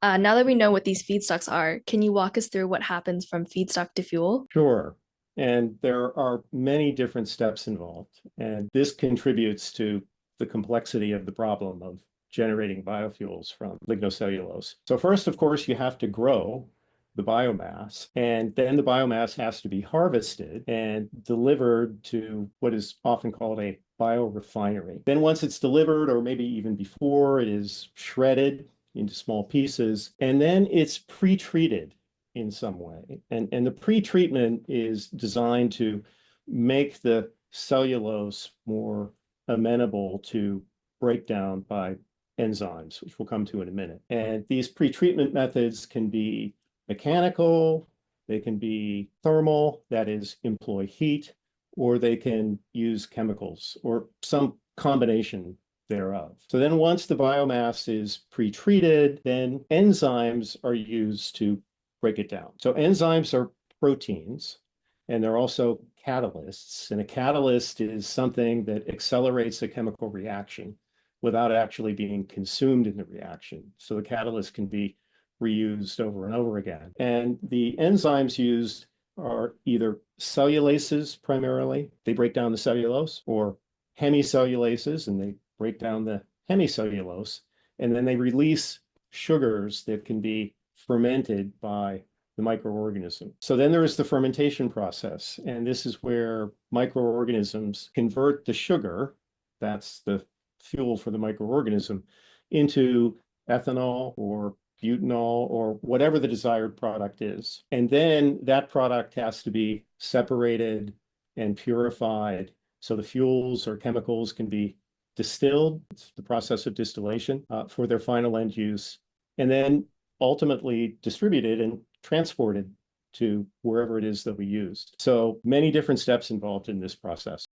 Now that we know what these feedstocks are, can you walk us through what happens from feedstock to fuel? Sure. And there are many different steps involved, and this contributes to the complexity of the problem of generating biofuels from lignocellulose. So first, of course, you have to grow the biomass, and then the biomass has to be harvested and delivered to what is often called a biorefinery. Then once it's delivered, or maybe even before, it is shredded into small pieces, and then it's pre-treated in some way. And the pre-treatment is designed to make the cellulose more amenable to breakdown by enzymes, which we'll come to in a minute. And these pre-treatment methods can be mechanical, they can be thermal, that is, employ heat, or they can use chemicals or some combination thereof. So then once the biomass is pre-treated, then enzymes are used to break it down. So enzymes are proteins, and they're also catalysts. And a catalyst is something that accelerates a chemical reaction without actually being consumed in the reaction. So the catalyst can be reused over and over again. And the enzymes used are either cellulases primarily, they break down the cellulose, or hemicellulases, and they break down the hemicellulose, and then they release sugars that can be fermented by the microorganism. So then there is the fermentation process, and this is where microorganisms convert the sugar, that's the fuel for the microorganism, into ethanol or butanol or whatever the desired product is. And then that product has to be separated and purified so the fuels or chemicals can be distilled. It's the process of distillation for their final end use, and then ultimately distributed and transported to wherever it is that we used. So many different steps involved in this process.